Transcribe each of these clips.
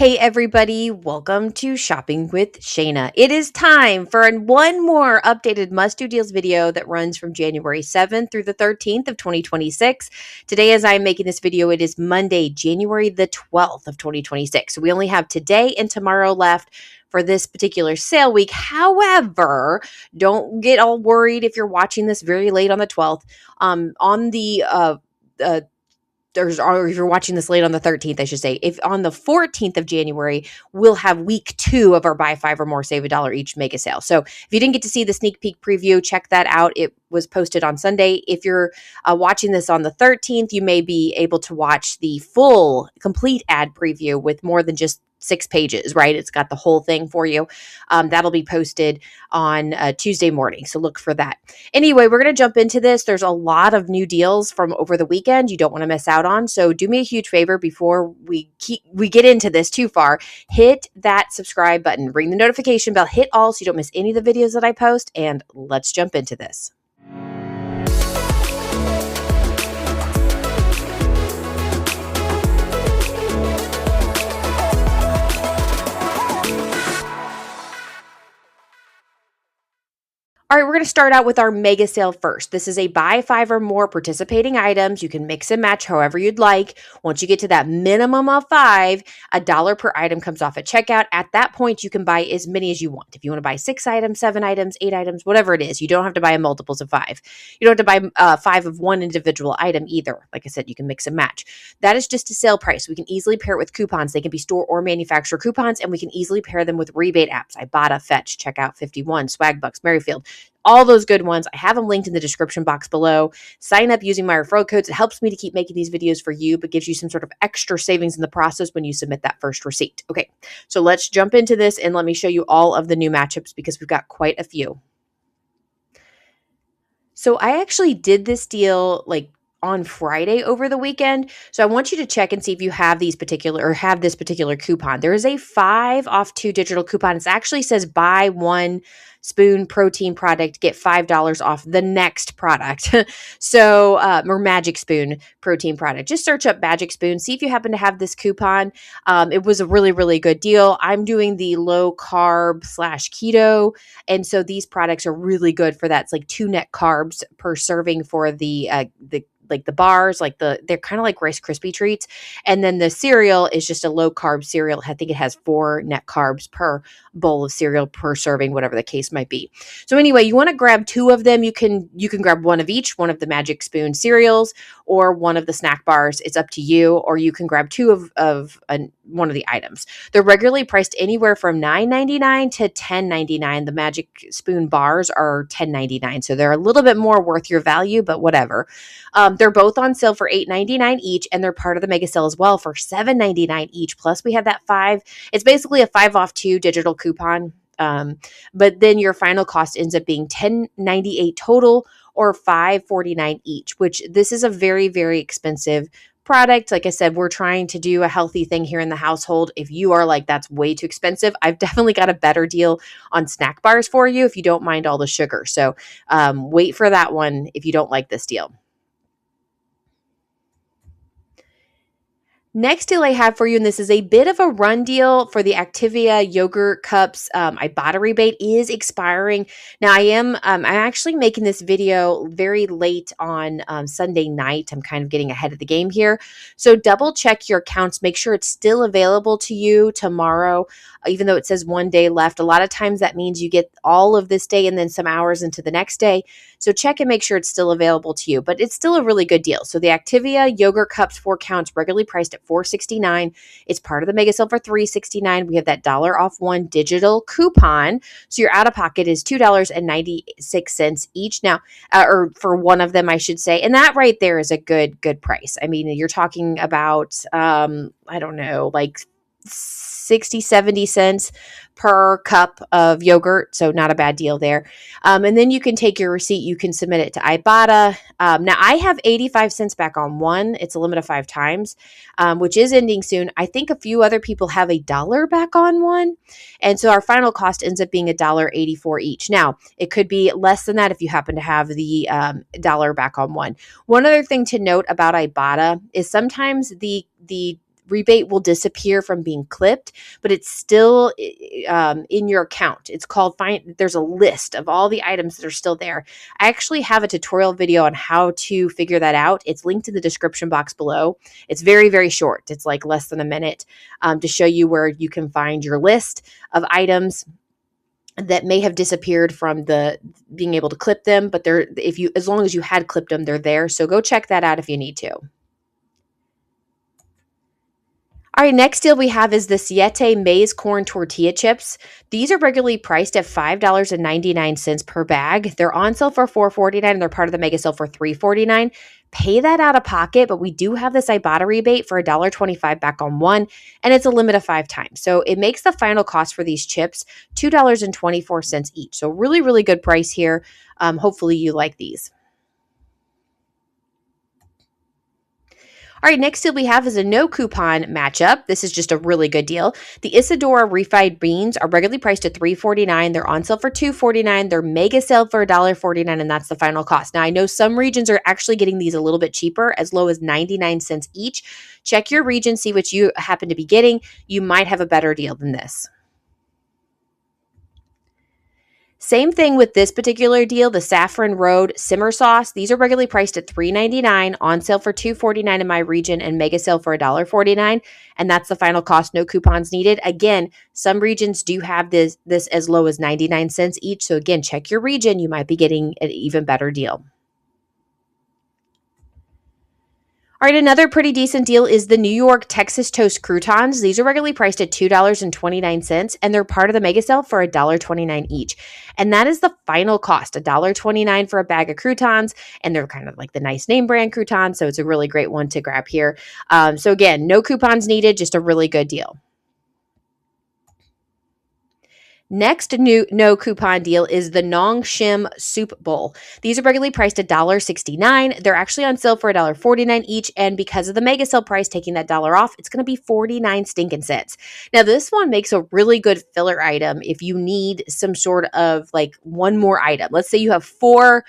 Hey everybody, welcome to Shopping with Shana. It is time for one more updated must-do deals video that runs from January 7th through the 13th of 2026. Today, as I'm making this video, it is Monday, January the 12th of 2026. So we only have today and tomorrow left for this particular sale week. However, don't get all worried if you're watching this very late on the 12th. Or if you're watching this late on the 13th, I should say, if on the 14th of January, we'll have week 2 of our buy 5 or more, save $1 each mega sale. So if you didn't get to see the sneak peek preview, check that out. It was posted on Sunday. If you're watching this on the 13th, you may be able to watch the full complete ad preview with more than just 6 pages, right? It's got the whole thing for you. That'll be posted on Tuesday morning. So look for that. Anyway, we're going to jump into this. There's a lot of new deals from over the weekend you don't want to miss out on. So do me a huge favor before we get into this too far. Hit that subscribe button, ring the notification bell, hit all so you don't miss any of the videos that I post, and let's jump into this. All right, we're going to start out with our mega sale first. This is a buy 5 or more participating items. You can mix and match however you'd like. Once you get to that minimum of 5, $1 per item comes off at checkout. At that point, you can buy as many as you want. If you want to buy 6 items, 7 items, 8 items, whatever it is, you don't have to buy multiples of 5. You don't have to buy 5 of one individual item either. Like I said, you can mix and match. That is just a sale price. We can easily pair it with coupons. They can be store or manufacturer coupons, and we can easily pair them with rebate apps. Ibotta, Fetch, Checkout 51, Swagbucks, Merryfield. All those good ones. I have them linked in the description box below. Sign up using my referral codes. It helps me to keep making these videos for you, but gives you some sort of extra savings in the process when you submit that first receipt. Okay, so let's jump into this and let me show you all of the new matchups because we've got quite a few. So I actually did this deal on Friday over the weekend. So I want you to check and see if you have this particular coupon. There is a 5 off 2 digital coupon. It actually says buy 1 spoon protein product, get $5 off the next product. Or Magic Spoon protein product. Just search up Magic Spoon, see if you happen to have this coupon. It was a really, really good deal. I'm doing the low carb / keto. And so these products are really good for that. It's like 2 net carbs per serving for the bars, they're kind of like Rice Krispie treats. And then the cereal is just a low carb cereal. I think it has 4 net carbs per bowl of cereal per serving, whatever the case might be. So anyway, you want to grab 2 of them. You can grab one of each, one of the Magic Spoon cereals or one of the snack bars. It's up to you. Or you can grab 2 of one of the items. They're regularly priced anywhere from $9.99 to $10.99. The Magic Spoon bars are $10.99. So they're a little bit more worth your value, but whatever. They're both on sale for $8.99 each, and they're part of the mega sale as well for $7.99 each. Plus, we have that 5. It's basically a 5 off 2 digital coupon. But then your final cost ends up being $10.98 total or $5.49 each, which this is a very, very expensive product. Like I said, we're trying to do a healthy thing here in the household. If you are like, that's way too expensive, I've definitely got a better deal on snack bars for you if you don't mind all the sugar. So wait for that one if you don't like this deal. Next deal I have for you, and this is a bit of a run deal for the Activia yogurt cups. Ibotta rebate is expiring. Now I'm actually making this video very late on Sunday night. I'm kind of getting ahead of the game here. So double check your accounts. Make sure it's still available to you tomorrow, even though it says 1 day left. A lot of times that means you get all of this day and then some hours into the next day. So check and make sure it's still available to you, but it's still a really good deal. So the Activia yogurt cups 4 counts regularly priced at $4.69. It's part of the mega sale for $3.69. We have that $1 off 1 digital coupon. So your out of pocket is $2.96 each now, or for one of them, I should say. And that right there is a good price. I mean, you're talking about, I don't know, like 60, 70 cents per cup of yogurt. So not a bad deal there. And then you can take your receipt. You can submit it to Ibotta. Now I have 85 cents back on one. It's a limit of 5 times, which is ending soon. I think a few other people have $1 back on one. And so our final cost ends up being $1.84 each. Now it could be less than that if you happen to have the $1 back on one. One other thing to note about Ibotta is sometimes the rebate will disappear from being clipped, but it's still in your account. It's called there's a list of all the items that are still there. I actually have a tutorial video on how to figure that out. It's linked in the description box below. It's very, very short. It's like less than a minute to show you where you can find your list of items that may have disappeared from the being able to clip them, but as long as you had clipped them, they're there. So go check that out if you need to. All right, next deal we have is the Siete Maize Corn Tortilla Chips. These are regularly priced at $5.99 per bag. They're on sale for $4.49 and they're part of the mega sale for $3.49. Pay that out of pocket, but we do have this Ibotta rebate for $1.25 back on one, and it's a limit of 5 times. So it makes the final cost for these chips $2.24 each. So really, really good price here. Hopefully you like these. All right, next deal we have is a no coupon matchup. This is just a really good deal. The Isadora refried beans are regularly priced at $3.49. They're on sale for $2.49. They're mega sale for $1.49, and that's the final cost. Now, I know some regions are actually getting these a little bit cheaper, as low as 99 cents each. Check your region, see what you happen to be getting. You might have a better deal than this. Same thing with this particular deal, the Saffron Road Simmer Sauce. These are regularly priced at $3.99, on sale for $2.49 in my region, and mega sale for $1.49. And that's the final cost, no coupons needed. Again, some regions do have this as low as 99 cents each. So again, check your region. You might be getting an even better deal. All right, another pretty decent deal is the New York Texas Toast Croutons. These are regularly priced at $2.29, and they're part of the mega sale for $1.29 each. And that is the final cost, $1.29 for a bag of croutons, and they're kind of like the nice name brand croutons, so it's a really great one to grab here. So again, no coupons needed, just a really good deal. Next no coupon deal is the Nong Shim Soup Bowl. These are regularly priced at $1.69. They're actually on sale for $1.49 each, and because of the mega sale price, taking that dollar off, it's going to be 49 stinking cents. Now, this one makes a really good filler item if you need some sort of like one more item. Let's say you have 4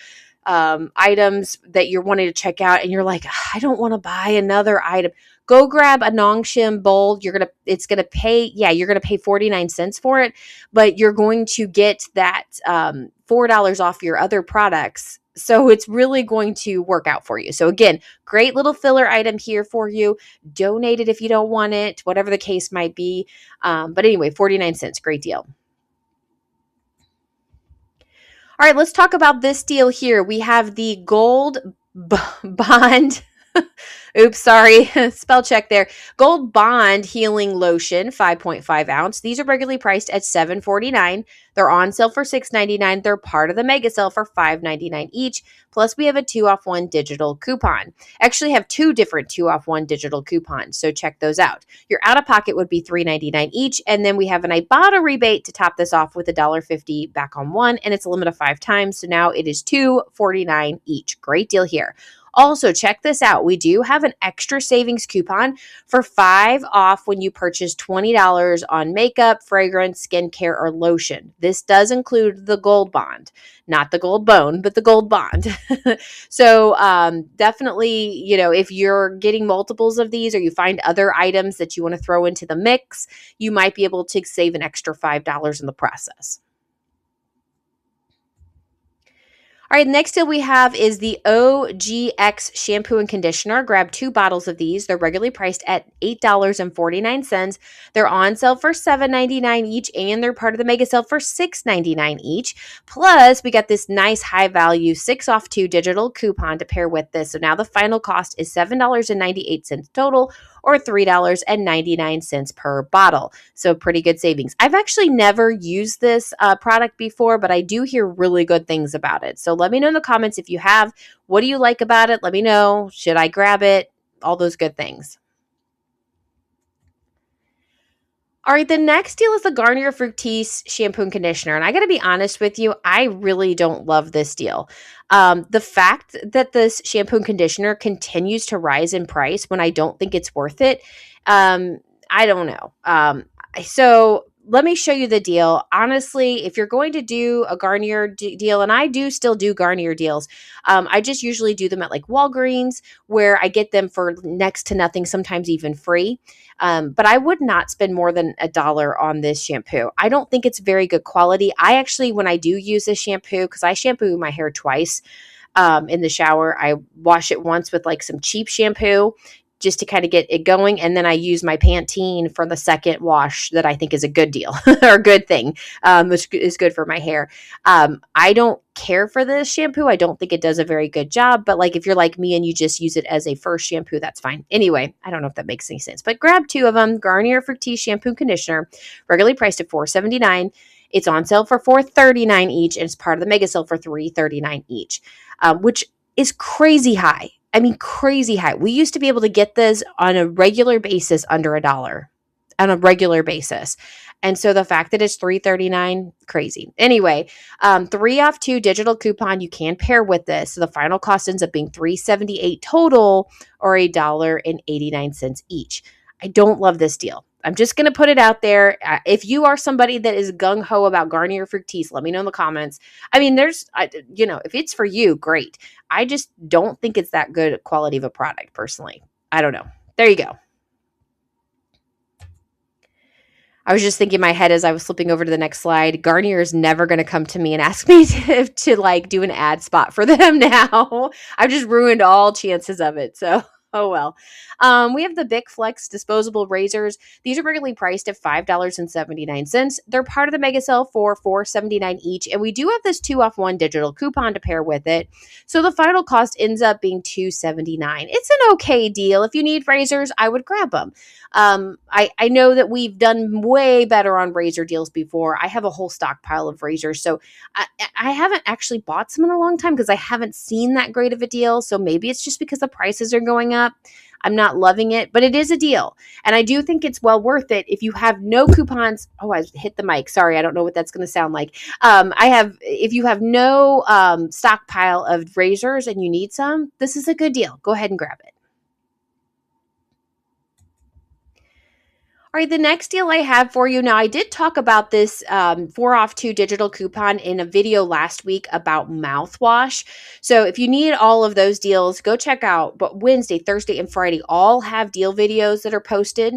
items that you're wanting to check out, and you're like, I don't want to buy another item. Go grab a Nong Shim bowl. You're gonna pay 49 cents for it, but you're going to get that $4 off your other products. So it's really going to work out for you. So again, great little filler item here for you. Donate it if you don't want it, whatever the case might be. But anyway, 49 cents, great deal. All right, let's talk about this deal here. We have the Gold Bond. Oops, sorry. Spell check there. Gold Bond Healing Lotion, 5.5 ounce. These are regularly priced at $7.49. They're on sale for $6.99. They're part of the mega sale for $5.99 each. Plus, we have a 2-off-1 digital coupon. Actually, have 2 different 2-off-1 digital coupons, so check those out. Your out-of-pocket would be $3.99 each, and then we have an Ibotta rebate to top this off with $1.50 back on one, and it's a limit of 5 times, so now it is $2.49 each. Great deal here. Also, check this out. We do have an extra savings coupon for 5 off when you purchase $20 on makeup, fragrance, skincare, or lotion. This does include the Gold Bond, not the Gold Bone, but the Gold Bond. So definitely, if you're getting multiples of these or you find other items that you want to throw into the mix, you might be able to save an extra $5 in the process. All right, next deal we have is the OGX shampoo and conditioner. Grab 2 bottles of these. They're regularly priced at $8.49. They're on sale for $7.99 each, and they're part of the mega sale for $6.99 each. Plus, we got this nice high-value 6-off-2 digital coupon to pair with this. So now the final cost is $7.98 total, or $3.99 per bottle. So pretty good savings. I've actually never used this product before, but I do hear really good things about it. So let me know in the comments if you have. What do you like about it? Let me know. Should I grab it? All those good things. All right, the next deal is the Garnier Fructis shampoo and conditioner. And I got to be honest with you, I really don't love this deal. The fact that this shampoo and conditioner continues to rise in price when I don't think it's worth it, I don't know. So let me show you the deal. Honestly, if you're going to do a Garnier deal, and I do still do Garnier deals, I just usually do them at like Walgreens, where I get them for next to nothing, sometimes even free. But I would not spend more than $1 on this shampoo. I don't think it's very good quality. I actually, when I do use this shampoo, because I shampoo my hair twice in the shower, I wash it once with like some cheap shampoo just to kind of get it going. And then I use my Pantene for the second wash that I think is a good deal or a good thing, which is good for my hair. I don't care for this shampoo. I don't think it does a very good job, but like if you're like me and you just use it as a first shampoo, that's fine. Anyway, I don't know if that makes any sense, but grab 2 of them. Garnier Fructis shampoo and conditioner, regularly priced at $4.79. It's on sale for $4.39 each, and it's part of the mega sale for $3.39 each, which is crazy high. I mean, crazy high. We used to be able to get this on a regular basis under $1 on a regular basis. And so the fact that it's $3.39, crazy. Anyway, 3 off 2 digital coupon you can pair with this. So the final cost ends up being $3.78 total, or $1.89 each. I don't love this deal. I'm just going to put it out there. If you are somebody that is gung-ho about Garnier Fructis, let me know in the comments. I mean, if it's for you, great. I just don't think it's that good quality of a product, personally. I don't know. There you go. I was just thinking in my head as I was flipping over to the next slide, Garnier is never going to come to me and ask me to like do an ad spot for them now. I've just ruined all chances of it. So, oh well. We have the Bic Flex disposable razors. These are regularly priced at $5.79. They're part of the mega sale for $4.79 each. And we do have this 2 off 1 digital coupon to pair with it. So the final cost ends up being $2.79. It's an okay deal. If you need razors, I would grab them. I know that we've done way better on razor deals before. I have a whole stockpile of razors. So I haven't actually bought some in a long time because I haven't seen that great of a deal. So maybe it's just because the prices are going up. I'm not loving it, but it is a deal. And I do think it's well worth it if you have no coupons. Oh, I hit the mic. Sorry. I don't know what that's going to sound like. If you have no stockpile of razors and you need some, this is a good deal. Go ahead and grab it. All right, the next deal I have for you now, I did talk about this 4 off 2 digital coupon in a video last week about mouthwash. So if you need all of those deals, go check out. But Wednesday, Thursday, and Friday all have deal videos that are posted.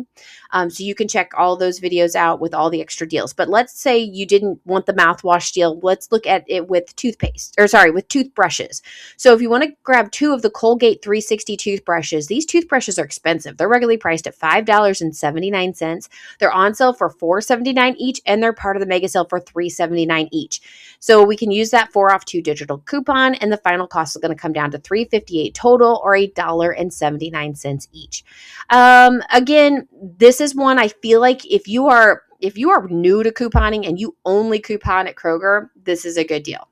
So you can check all those videos out with all the extra deals. But let's say you didn't want the mouthwash deal. Let's look at it with with toothbrushes. So if you want to grab 2 of the Colgate 360 toothbrushes, these toothbrushes are expensive. They're regularly priced at $5.79. They're on sale for $4.79 each, and they're part of the mega sale for $3.79 each. So we can use that 4 off 2 digital coupon, and the final cost is going to come down to $3.58 total, or $1.79 each. Again, this is one I feel like if you are new to couponing and you only coupon at Kroger, this is a good deal.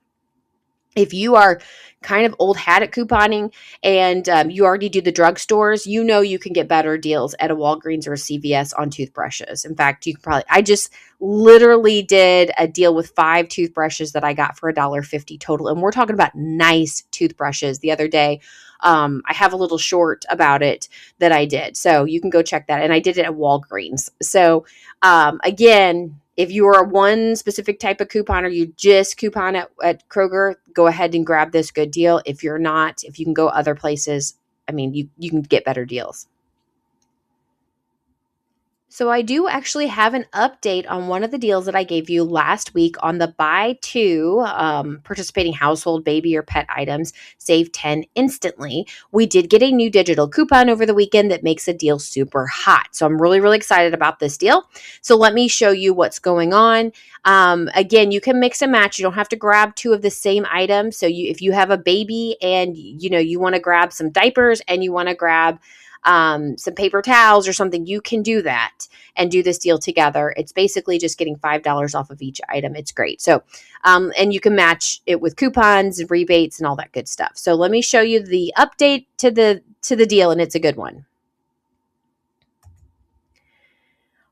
If you are kind of old hat at couponing and you already do the drugstores, you can get better deals at a Walgreens or a CVS on toothbrushes. In fact, I just literally did a deal with 5 toothbrushes that I got for $1.50 total. And we're talking about nice toothbrushes the other day. I have a little short about it that I did. So you can go check that. And I did it at Walgreens. So again, if you are one specific type of couponer, you just coupon at Kroger, go ahead and grab this good deal. If you're not, if you can go other places, I mean, you can get better deals. So I do actually have an update on one of the deals that I gave you last week on the buy 2 participating household, baby, or pet items, save 10 instantly. We did get a new digital coupon over the weekend that makes the deal super hot. So I'm really, really excited about this deal. So let me show you what's going on. Again, you can mix and match. You don't have to grab 2 of the same item. So if you have a baby and you want to grab some diapers and you want to grab some paper towels or something, you can do that and do this deal together. It's basically just getting $5 off of each item. It's great. So, and you can match it with coupons and rebates and all that good stuff. So let me show you the update to the deal, and it's a good one.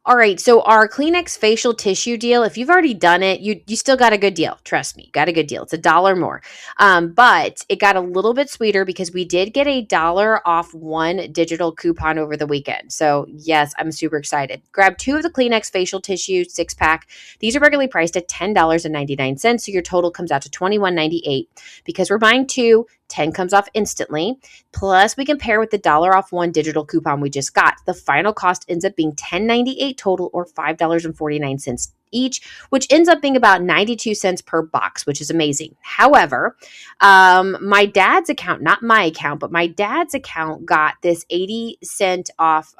All right, so our Kleenex facial tissue deal, if you've already done it, you still got a good deal. Trust me, got a good deal. It's $1 more. But it got a little bit sweeter because we did get $1 off one digital coupon over the weekend. So yes, I'm super excited. Grab 2 of the Kleenex facial tissue 6-pack. These are regularly priced at $10.99. So your total comes out to $21.98. Because we're buying 2, 10 comes off instantly. Plus, we can pair with the $1 off one digital coupon we just got. The final cost ends up being $10.98 total, or $5.49 each, which ends up being about 92 cents per box, which is amazing. However, my dad's account, not my account, but my dad's account got this 80-cent off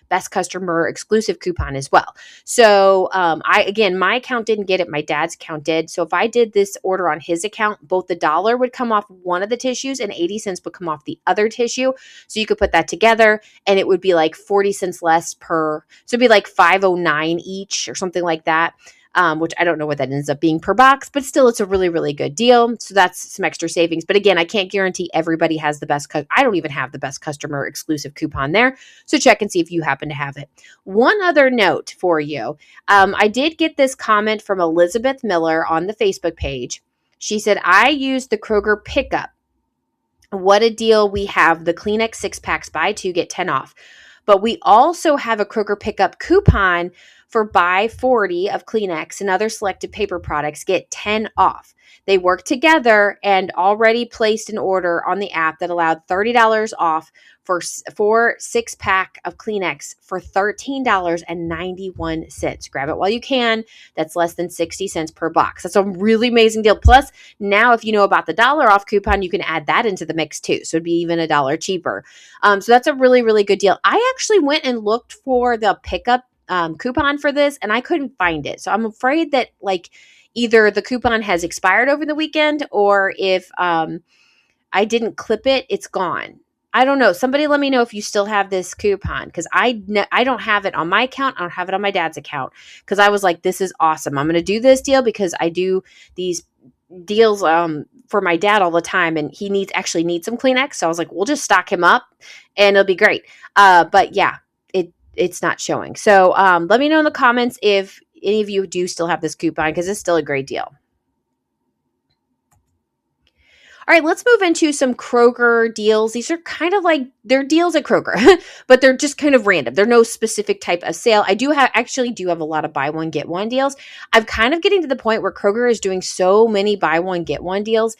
best customer exclusive coupon as well. So my account didn't get it. My dad's account did. So if I did this order on his account, both the $1 would come off one of the tissues and 80 cents would come off the other tissue. So you could put that together and it would be like 40 cents less per. So it'd be like $5.09 each or something like that. Which I don't know what that ends up being per box, but still it's a really, really good deal. So that's some extra savings. But again, I can't guarantee everybody has the best. I don't even have the best customer exclusive coupon there. So check and see if you happen to have it. One other note for you. I did get this comment from Elizabeth Miller on the Facebook page. She said, I used the Kroger pickup. What a deal we have. The Kleenex 6-packs, buy 2, get 10 off. But we also have a Kroger pickup coupon for buy 40 of Kleenex and other selected paper products, get 10 off. They work together and already placed an order on the app that allowed $30 off for 6-pack of Kleenex for $13.91. Grab it while you can. That's less than 60 cents per box. That's a really amazing deal. Plus, now if you know about the $1 off coupon, you can add that into the mix too. So it'd be even $1 cheaper. So that's a really, really good deal. I actually went and looked for the pickup coupon for this and I couldn't find it. So I'm afraid that either the coupon has expired over the weekend or if I didn't clip it, it's gone. I don't know. Somebody let me know if you still have this coupon because I don't have it on my account. I don't have it on my dad's account because I was like, this is awesome. I'm going to do this deal because I do these deals for my dad all the time and he needs some Kleenex. So I was like, we'll just stock him up and it'll be great. But yeah, it's not showing. So let me know in the comments if any of you do still have this coupon because it's still a great deal. All right, let's move into some Kroger deals. These are kind of like they're deals at Kroger, but they're just kind of random. They're no specific type of sale. I do have a lot of buy one, get one deals. I'm kind of getting to the point where Kroger is doing so many buy one, get one deals.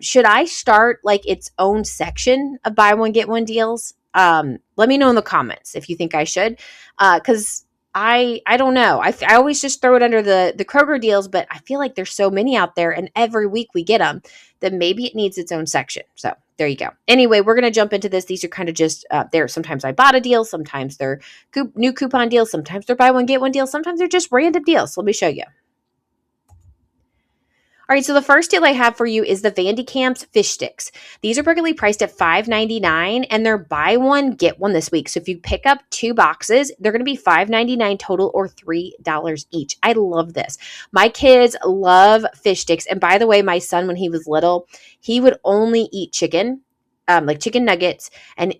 Should I start its own section of buy one, get one deals? Let me know in the comments if you think I should, because I don't know. I always just throw it under the Kroger deals, but I feel like there's so many out there and every week we get them that maybe it needs its own section. So there you go. Anyway, we're going to jump into this. These are kind of just there. Sometimes I bought a deal. Sometimes they're new coupon deals. Sometimes they're buy one, get one deals. Sometimes they're just random deals. So let me show you. All right, so the first deal I have for you is the Vandy Camps fish sticks. These are regularly priced at $5.99 and they're buy one, get one this week. So if you pick up 2 boxes, they're going to be $5.99 total or $3 each. I love this. My kids love fish sticks. And by the way, my son, when he was little, he would only eat chicken, like chicken nuggets and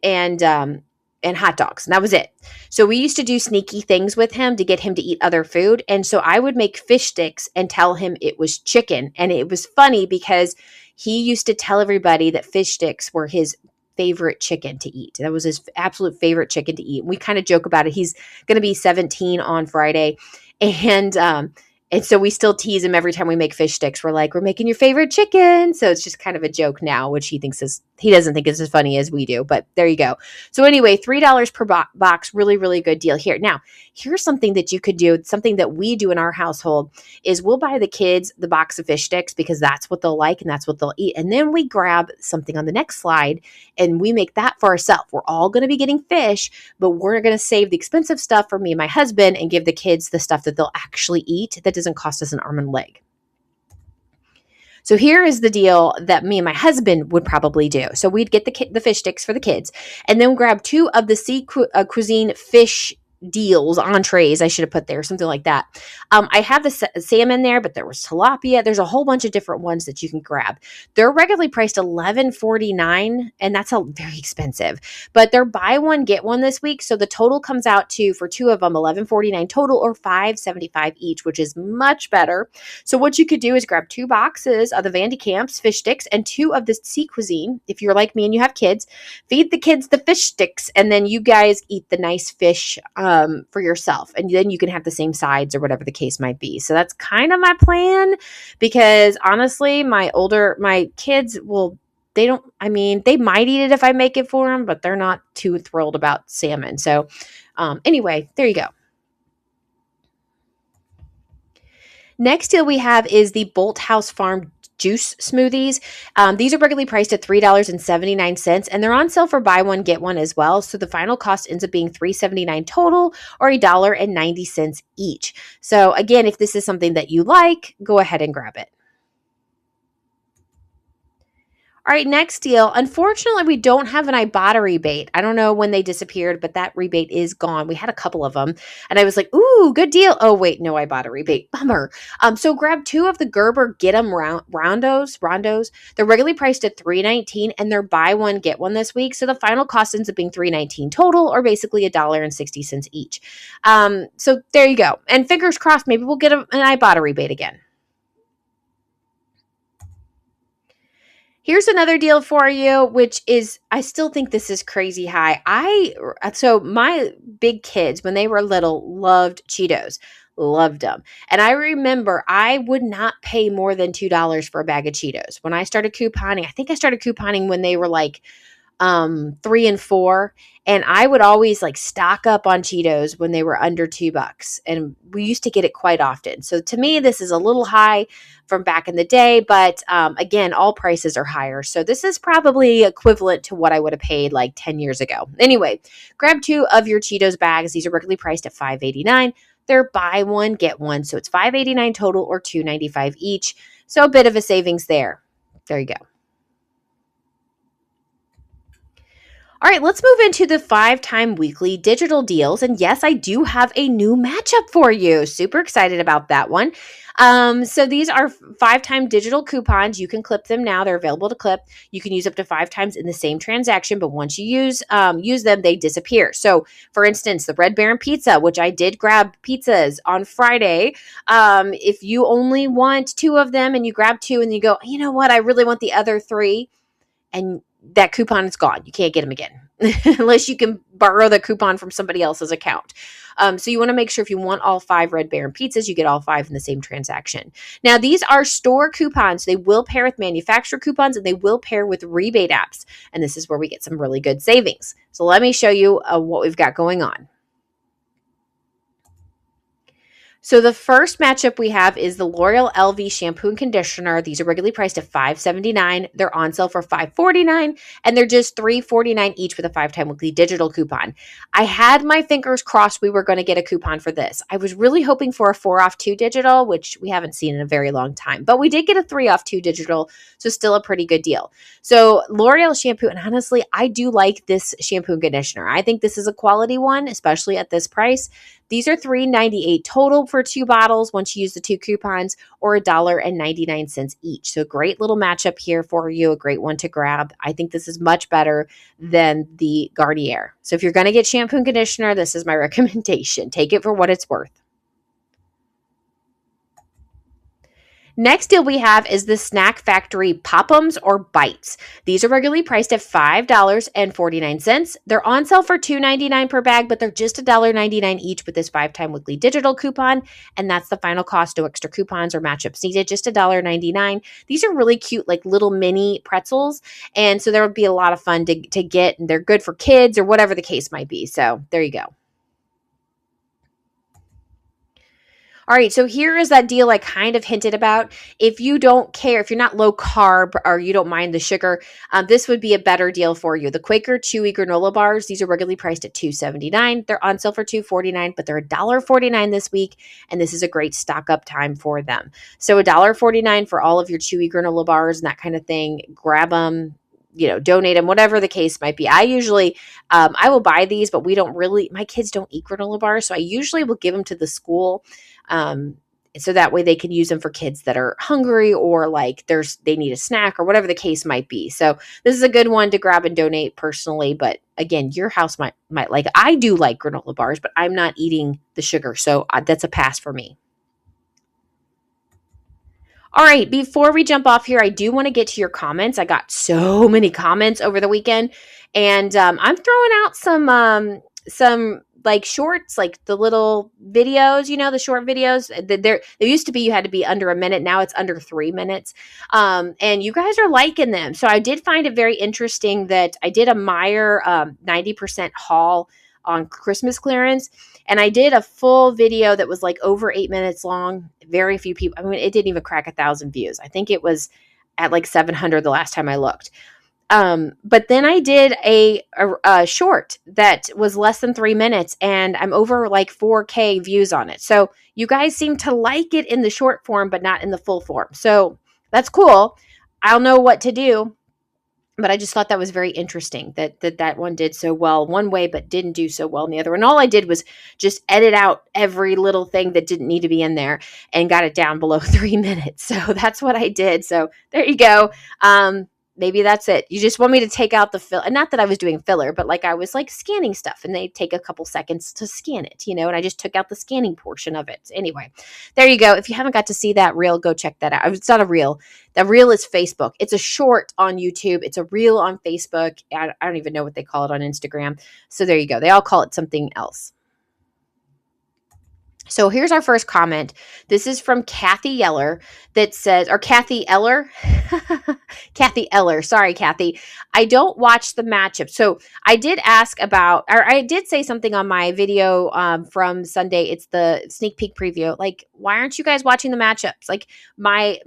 hot dogs. And that was it. So we used to do sneaky things with him to get him to eat other food. And so I would make fish sticks and tell him it was chicken. And it was funny because he used to tell everybody that fish sticks were his favorite chicken to eat. That was his absolute favorite chicken to eat. We kind of joke about it. He's going to be 17 on Friday. And so we still tease him every time we make fish sticks. We're like, we're making your favorite chicken. So it's just kind of a joke now, which he doesn't think is as funny as we do, but there you go. So anyway, $3 per box, really, really good deal here. Now, here's something that you could do. Something that we do in our household is we'll buy the kids the box of fish sticks because that's what they'll like and that's what they'll eat. And then we grab something on the next slide and we make that for ourselves. We're all going to be getting fish, but we're going to save the expensive stuff for me and my husband and give the kids the stuff that they'll actually eat that doesn't cost us an arm and leg. So here is the deal that me and my husband would probably do. So we'd get the fish sticks for the kids and then grab 2 of the Sea Cuisine fish deals, entrees, I should have put there, something like that. I have the salmon there, but there was tilapia. There's a whole bunch of different ones that you can grab. They're regularly priced $11.49, and that's very expensive. But they're buy one get one this week, so the total comes out to, for two of them, $11.49 total, or $5.75 each, which is much better. So what you could do is grab 2 boxes of the Van de Kamp's fish sticks and 2 of the Sea Cuisine. If you're like me and you have kids, feed the kids the fish sticks, and then you guys eat the nice fish for yourself, and then you can have the same sides or whatever the case might be. So that's kind of my plan, because honestly, my kids they might eat it if I make it for them, but they're not too thrilled about salmon. So anyway, there you go. Next deal we have is the Bolt House Farm juice smoothies. These are regularly priced at $3.79, and they're on sale for buy one get one as well. So the final cost ends up being $3.79 total, or $1.90 each. So again, if this is something that you like, go ahead and grab it. All right, next deal. Unfortunately, we don't have an Ibotta rebate. I don't know when they disappeared, but that rebate is gone. We had a couple of them, and I was like, ooh, good deal. Oh, wait, no Ibotta rebate. Bummer. So grab 2 of the Gerber Get 'em Rondos. They're regularly priced at $3.19, and they're buy one, get one this week. So the final cost ends up being $3.19 total, or basically $1.60 each. So there you go. And fingers crossed, maybe we'll get an Ibotta rebate again. Here's another deal for you, which is, I still think this is crazy high. So my big kids, when they were little, loved Cheetos, loved them. And I remember I would not pay more than $2 for a bag of Cheetos. When I started couponing, I think I started couponing when they were like 3 and 4, and I would always like stock up on Cheetos when they were under $2, and we used to get it quite often. So to me, this is a little high from back in the day, but again, all prices are higher, so this is probably equivalent to what I would have paid like 10 years ago. Anyway, grab 2 of your Cheetos bags. These are regularly priced at $5.89. They're buy one get one, so it's $5.89 total, or $2.95 each. So a bit of a savings there. There you go. All right, let's move into the 5-time weekly digital deals. And yes, I do have a new matchup for you. Super excited about that one. So these are 5-time digital coupons. You can clip them now. They're available to clip. You can use up to 5 times in the same transaction, but once you use them, they disappear. So for instance, the Red Baron pizza, which I did grab pizzas on Friday. If you only want 2 of them and you grab 2 and you go, you know what, I really want the other 3, and that coupon is gone. You can't get them again unless you can borrow the coupon from somebody else's account. So you want to make sure if you want all 5 Red Baron pizzas, you get all 5 in the same transaction. Now, these are store coupons. They will pair with manufacturer coupons, and they will pair with rebate apps. And this is where we get some really good savings. So let me show you what we've got going on. So the first matchup we have is the L'Oreal LV shampoo and conditioner. These are regularly priced at $5.79. They're on sale for $5.49, and they're just $3.49 each with a 5-time weekly digital coupon. I had my fingers crossed we were going to get a coupon for this. I was really hoping for a 4 off 2 digital, which we haven't seen in a very long time, but we did get a 3 off 2 digital, so still a pretty good deal. So L'Oreal shampoo, and honestly, I do like this shampoo and conditioner. I think this is a quality one, especially at this price. These are $3.98 total for 2 bottles once you use the 2 coupons, or $1.99 each. So great little matchup here for you, a great one to grab. I think this is much better than the Garnier. So if you're going to get shampoo and conditioner, this is my recommendation. Take it for what it's worth. Next deal we have is the Snack Factory Pop-Ums or Bites. These are regularly priced at $5.49. They're on sale for $2.99 per bag, but they're just $1.99 each with this 5-time weekly digital coupon, and that's the final cost. No extra coupons or matchups needed, just $1.99. These are really cute, like little mini pretzels, and so there would be a lot of fun to get, and they're good for kids or whatever the case might be. So there you go. All right, so here is that deal I kind of hinted about. If you don't care, if you're not low carb or you don't mind the sugar, this would be a better deal for you. The Quaker Chewy granola bars, these are regularly priced at $2.79. They're on sale for $2.49, but they're $1.49 this week, and this is a great stock up time for them. So $1.49 for all of your chewy granola bars and that kind of thing. Grab them. donate them, whatever the case might be. I usually, I will buy these, but my kids don't eat granola bars. So I usually will give them to the school. So that way they can use them for kids that are hungry or like they need a snack or whatever the case might be. So this is a good one to grab and donate personally. But again, your house might like, I do like granola bars, but I'm not eating the sugar. So that's a pass for me. All right, before we jump off here, I do want to get to your comments. I got so many comments over the weekend, and I'm throwing out some like shorts, like the little videos, the short videos. There used to be you had to be under a minute. Now it's under 3 minutes, and you guys are liking them. So I did find it very interesting that I did a Meijer 90% haul on Christmas clearance. And I did a full video that was like over 8 minutes long. Very few people. I mean, it didn't even crack 1,000 views. I think it was at like 700 the last time I looked. But then I did a short that was less than 3 minutes, and I'm over like 4K views on it. So you guys seem to like it in the short form, but not in the full form. So that's cool. I'll know what to do. But I just thought that was very interesting that one did so well one way, but didn't do so well in the other. And all I did was just edit out every little thing that didn't need to be in there and got it down below 3 minutes. So that's what I did. So there you go. Maybe that's it. You just want me to take out the fill, and not that I was doing filler, but like I was like scanning stuff, and they take a couple seconds to scan it, and I just took out the scanning portion of it. Anyway, there you go. If you haven't got to see that reel, go check that out. It's not a reel. The reel is Facebook. It's a short on YouTube. It's a reel on Facebook. I don't even know what they call it on Instagram. So there you go. They all call it something else. So here's our first comment. This is from Kathy Yeller that says, or Kathy Eller. Kathy Eller. Sorry, Kathy. I don't watch the matchup. So I did ask about, or I did say something on my video from Sunday. It's the sneak peek preview. Like, why aren't you guys watching the matchups? Like my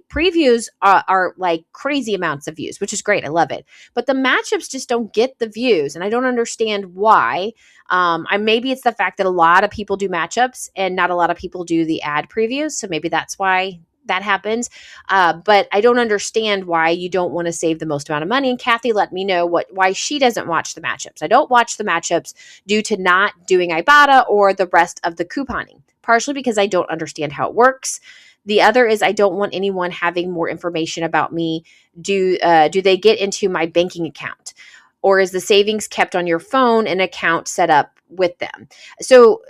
previews are like crazy amounts of views, which is great. I love it. But the matchups just don't get the views. And I don't understand why. Maybe it's the fact that a lot of people do matchups and not a lot of people do the ad previews. So maybe that's why that happens. But I don't understand why you don't want to save the most amount of money. And Kathy let me know why she doesn't watch the matchups. I don't watch the matchups due to not doing Ibotta or the rest of the couponing, partially because I don't understand how it works. The other is I don't want anyone having more information about me. Do they get into my banking account? Or is the savings kept on your phone and account set up with them? So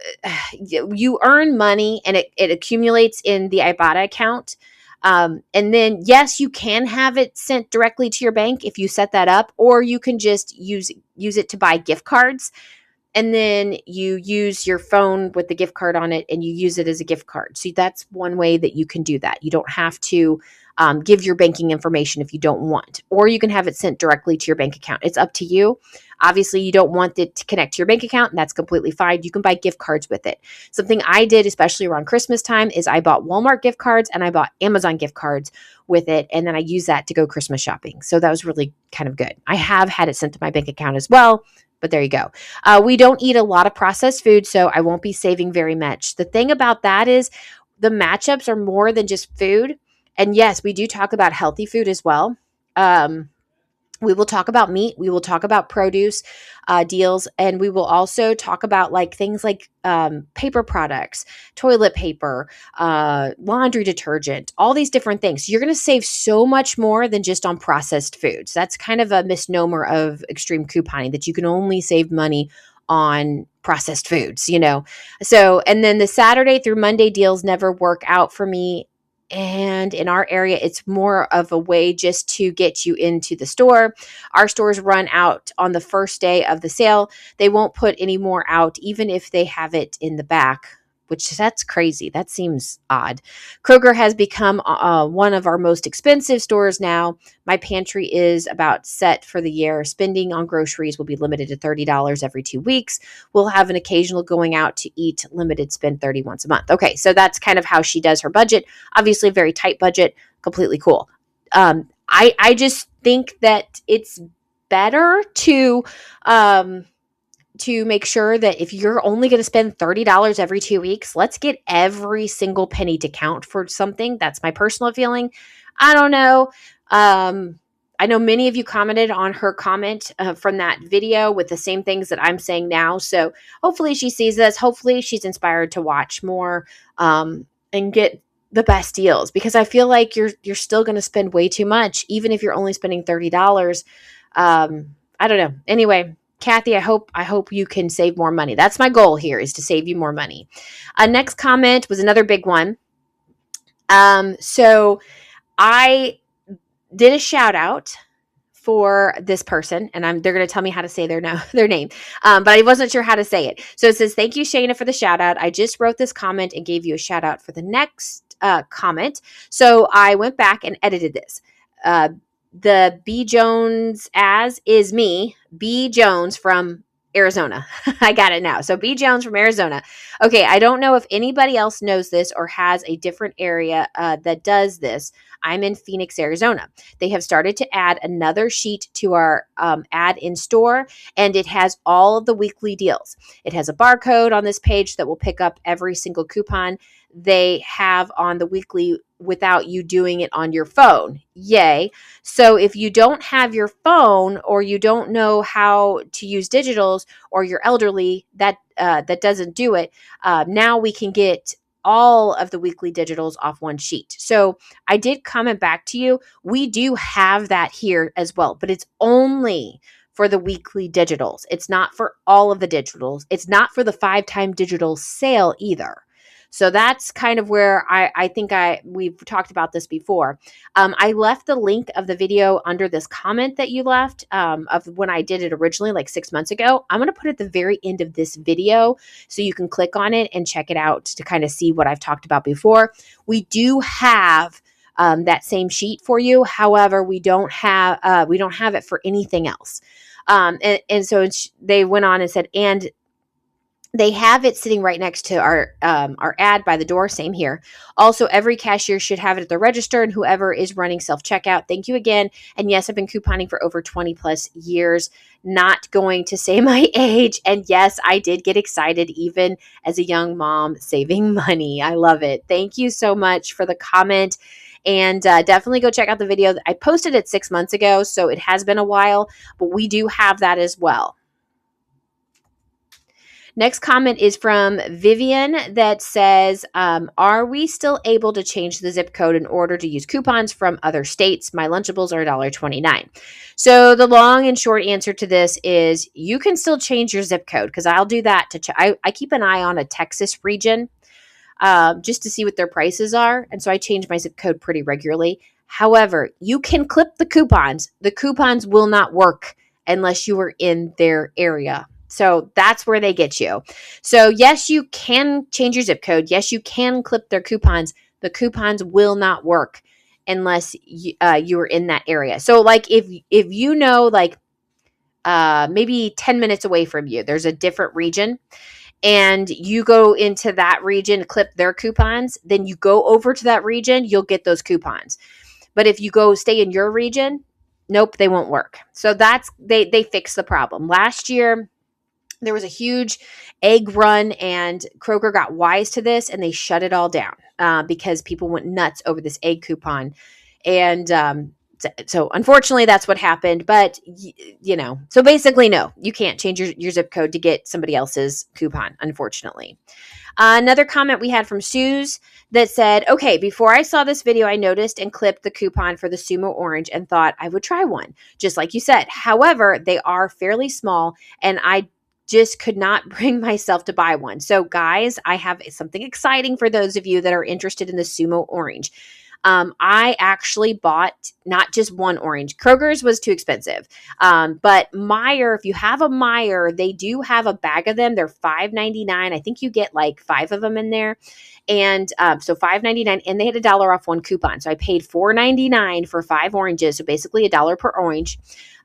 you earn money and it accumulates in the Ibotta account. And then, yes, you can have it sent directly to your bank if you set that up, or you can just use it to buy gift cards. And then you use your phone with the gift card on it and you use it as a gift card. So that's one way that you can do that. You don't have to give your banking information if you don't want, or you can have it sent directly to your bank account. It's up to you. Obviously, you don't want it to connect to your bank account, and that's completely fine. You can buy gift cards with it. Something I did, especially around Christmas time, is I bought Walmart gift cards and I bought Amazon gift cards with it, and then I use that to go Christmas shopping. So that was really kind of good. I have had it sent to my bank account as well, but there you go. We don't eat a lot of processed food, so I won't be saving very much. The thing about that is the matchups are more than just food. And yes, we do talk about healthy food as well. We will talk about meat. We will talk about produce deals. And we will also talk about like things like paper products, toilet paper, laundry detergent, all these different things. So you're going to save so much more than just on processed foods. That's kind of a misnomer of extreme couponing, that you can only save money on processed foods, So, and then the Saturday through Monday deals never work out for me. And in our area, it's more of a way just to get you into the store. Our stores run out on the first day of the sale. They won't put any more out, even if they have it in the back, which that's crazy. That seems odd. Kroger has become one of our most expensive stores now. My pantry is about set for the year. Spending on groceries will be limited to $30 every 2 weeks. We'll have an occasional going out to eat limited spend 30 once a month. Okay, so that's kind of how she does her budget. Obviously, a very tight budget. Completely cool. I just think that it's better to make sure that if you're only going to spend $30 every 2 weeks, let's get every single penny to count for something. That's my personal feeling. I don't know. I know many of you commented on her comment from that video with the same things that I'm saying now. So hopefully she sees this. Hopefully she's inspired to watch more and get the best deals, because I feel like you're still going to spend way too much, even if you're only spending $30. I don't know. Anyway, Kathy, I hope you can save more money. That's my goal here, is to save you more money. Next comment was another big one. So I did a shout out for this person, and they're going to tell me how to say their name, but I wasn't sure how to say it. So it says, "Thank you, Shana, for the shout out. I just wrote this comment and gave you a shout out for the next comment. So I went back and edited this. The B Jones as is me, B Jones from Arizona." I got it now. So B Jones from Arizona. Okay, I don't know if anybody else knows this or has a different area that does this. I'm in Phoenix, Arizona. They have started to add another sheet to our ad in store, and it has all of the weekly deals. It has a barcode on this page that will pick up every single coupon they have on the weekly without you doing it on your phone. Yay. So if you don't have your phone, or you don't know how to use digitals, or you're elderly, that doesn't do it, now we can get all of the weekly digitals off one sheet. So I did comment back to you. We do have that here as well, but it's only for the weekly digitals. It's not for all of the digitals. It's not for the 5-time digital sale either. So that's kind of where I think we've talked about this before. I left the link of the video under this comment that you left of when I did it originally, like 6 months ago. I'm going to put it at the very end of this video so you can click on it and check it out to kind of see what I've talked about before. We do have that same sheet for you. However, we don't have it for anything else. And so they went on and said, and they have it sitting right next to our ad by the door. Same here. Also, every cashier should have it at the register, and whoever is running self-checkout. Thank you again. And yes, I've been couponing for over 20 plus years. Not going to say my age. And yes, I did get excited even as a young mom saving money. I love it. Thank you so much for the comment. And definitely go check out the video. I posted it 6 months ago, so it has been a while, but we do have that as well. Next comment is from Vivian that says, are we still able to change the zip code in order to use coupons from other states? My Lunchables are $1.29. So the long and short answer to this is you can still change your zip code, because I'll do that. I keep an eye on a Texas region just to see what their prices are. And so I change my zip code pretty regularly. However, you can clip the coupons. The coupons will not work unless you are in their area. So that's where they get you. So yes, you can change your zip code. Yes, you can clip their coupons. The coupons will not work unless you are in that area. So like if you know, like maybe 10 minutes away from you, there's a different region, and you go into that region, clip their coupons, then you go over to that region, you'll get those coupons. But if you go stay in your region, nope, they won't work. So that's they fixed the problem. Last year, there was a huge egg run, and Kroger got wise to this, and they shut it all down because people went nuts over this egg coupon. And so unfortunately, that's what happened. But, so basically, no, you can't change your zip code to get somebody else's coupon, unfortunately. Another comment we had from Suze that said, okay, before I saw this video, I noticed and clipped the coupon for the Sumo Orange and thought I would try one, just like you said. However, they are fairly small, and I just could not bring myself to buy one. So guys, I have something exciting for those of you that are interested in the Sumo Orange. I actually bought not just one orange. Kroger's was too expensive. But Meijer, if you have a Meijer, they do have a bag of them. They're $5.99. I think you get like 5 of them in there. And so $5.99, and they had $1 off one coupon. So I paid $4.99 for 5 oranges. So basically $1 per orange.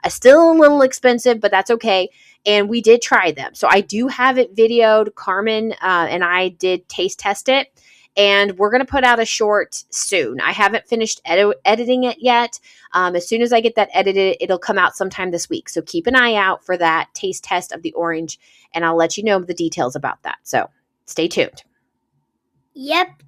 Still a little expensive, but that's okay. And we did try them. So I do have it videoed. Carmen and I did taste test it. And we're going to put out a short soon. I haven't finished editing it yet. As soon as I get that edited, it'll come out sometime this week. So keep an eye out for that taste test of the orange, and I'll let you know the details about that. So stay tuned. Yep.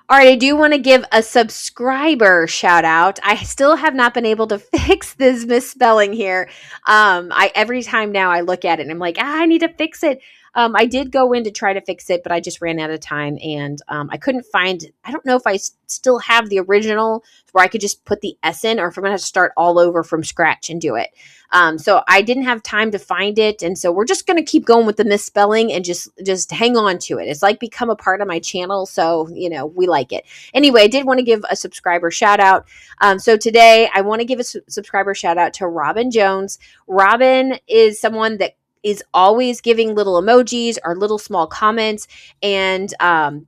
All right, I do want to give a subscriber shout out. I still have not been able to fix this misspelling here. I every time now I look at it and I'm like, I need to fix it. I did go in to try to fix it, but I just ran out of time and I couldn't find. I don't know if I still have the original where I could just put the S in, or if I'm going to have to start all over from scratch and do it. So I didn't have time to find it, and so we're just going to keep going with the misspelling and just hang on to it. It's like become a part of my channel, so we like it. Anyway, I did want to give a subscriber shout out. So today I want to give a subscriber shout out to Robin Jones. Robin is someone that is always giving little emojis or little small comments, and I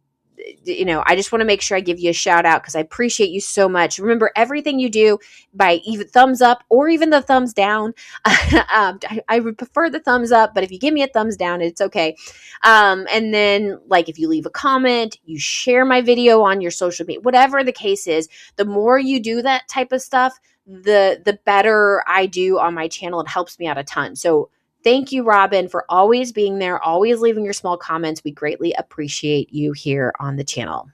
just want to make sure I give you a shout out because I appreciate you so much. Remember, everything you do by even thumbs up or even the thumbs down. I would prefer the thumbs up, but if you give me a thumbs down, it's okay. And then, like, if you leave a comment, you share my video on your social media, whatever the case is, the more you do that type of stuff, the better I do on my channel. It helps me out a ton. So thank you, Robin, for always being there, always leaving your small comments. We greatly appreciate you here on the channel.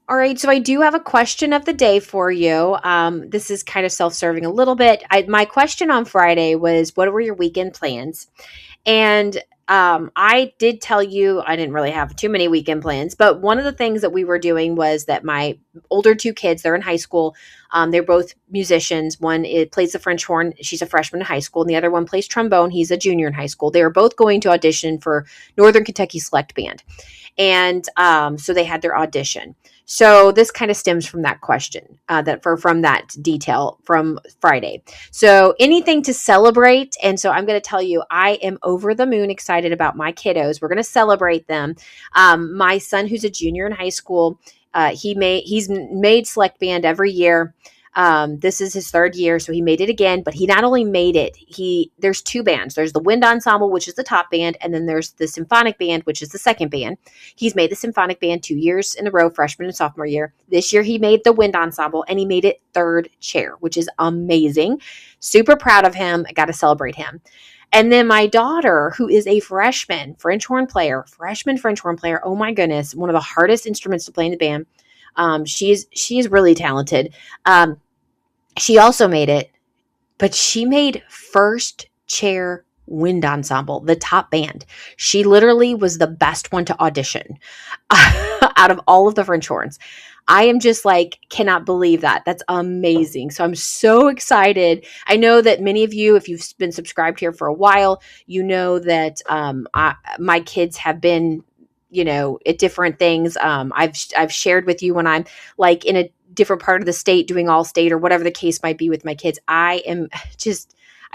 All right, so I do have a question of the day for you. This is kind of self-serving a little bit. My question on Friday was, what were your weekend plans? And I did tell you I didn't really have too many weekend plans, but one of the things that we were doing was that my older two kids, they're in high school. They're both musicians. One plays the French horn. She's a freshman in high school. And the other one plays trombone. He's a junior in high school. They were both going to audition for Northern Kentucky Select Band. And so they had their audition. So this kind of stems from that question, from that detail from Friday. So anything to celebrate. And so I'm going to tell you, I am over the moon excited about my kiddos. We're going to celebrate them. My son, who's a junior in high school, he's made Select Band every year. This is his third year, so he made it again, but he not only made it, there's two bands. There's the wind ensemble, which is the top band, and then there's the symphonic band, which is the second band. He's made the symphonic band 2 years in a row, freshman and sophomore year. This year he made the wind ensemble, and he made it third chair, which is amazing. Super proud of him. I got to celebrate him. And then my daughter, who is a freshman French horn player, oh my goodness, one of the hardest instruments to play in the band. She's really talented. She also made it, but she made first chair wind ensemble, the top band. She literally was the best one to audition out of all of the French horns. I am just like, cannot believe that. That's amazing. So I'm so excited. I know that many of you, if you've been subscribed here for a while, you know that my kids have been, at different things. I've shared with you when I'm like in a different part of the state doing all state or whatever the case might be with my kids. I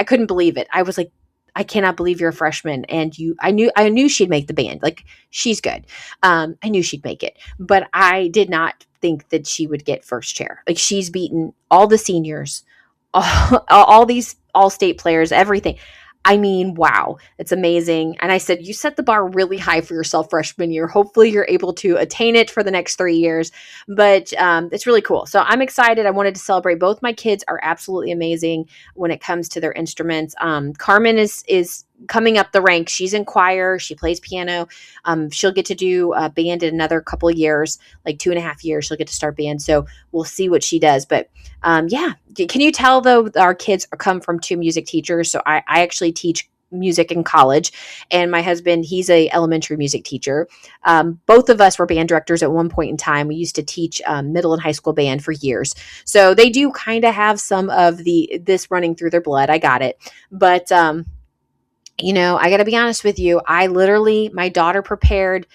couldn't believe it. I was like, I cannot believe you're a freshman. And I knew she'd make the band. Like, she's good. I knew she'd make it, but I did not think that she would get first chair. Like, she's beaten all the seniors, all these all state players, everything. I mean, wow, it's amazing. And I said, you set the bar really high for yourself freshman year. Hopefully you're able to attain it for the next 3 years, but it's really cool. So I'm excited. I wanted to celebrate. Both my kids are absolutely amazing when it comes to their instruments. Carmen is coming up the ranks. She's in choir. She plays piano. She'll get to do band in another couple of years, like 2.5 years. She'll get to start band. So we'll see what she does. But yeah, can you tell though, our kids come from two music teachers. So I actually teach music in college, and my husband, he's a elementary music teacher. Both of us were band directors at one point in time. We used to teach middle and high school band for years. So they do kind of have some of this running through their blood. I got it. But I got to be honest with you. My daughter prepared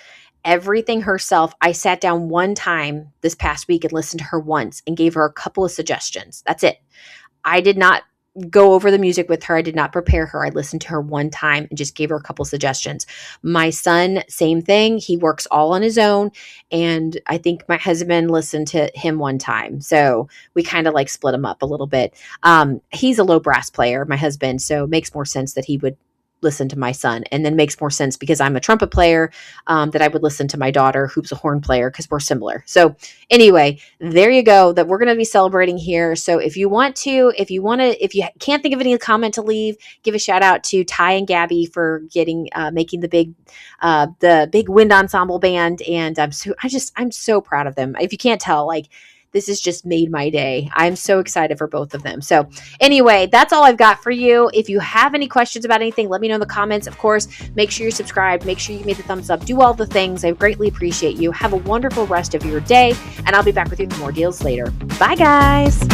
everything herself. I sat down one time this past week and listened to her once and gave her a couple of suggestions. That's it. I did not go over the music with her. I did not prepare her. I listened to her one time and just gave her a couple of suggestions. My son, same thing. He works all on his own. And I think my husband listened to him one time. So we kind of like split him up a little bit. He's a low brass player, my husband. So it makes more sense that he would listen to my son, and then makes more sense because I'm a trumpet player, that I would listen to my daughter who's a horn player because we're similar. So anyway, there you go, that we're going to be celebrating here. So if you can't think of any comment to leave, give a shout out to Ty and Gabby for making the big wind ensemble band. And I'm so proud of them. If you can't tell, like, this has just made my day. I'm so excited for both of them. So anyway, that's all I've got for you. If you have any questions about anything, let me know in the comments. Of course, make sure you're subscribed. Make sure you give me the thumbs up. Do all the things. I greatly appreciate you. Have a wonderful rest of your day, and I'll be back with you with more deals later. Bye, guys.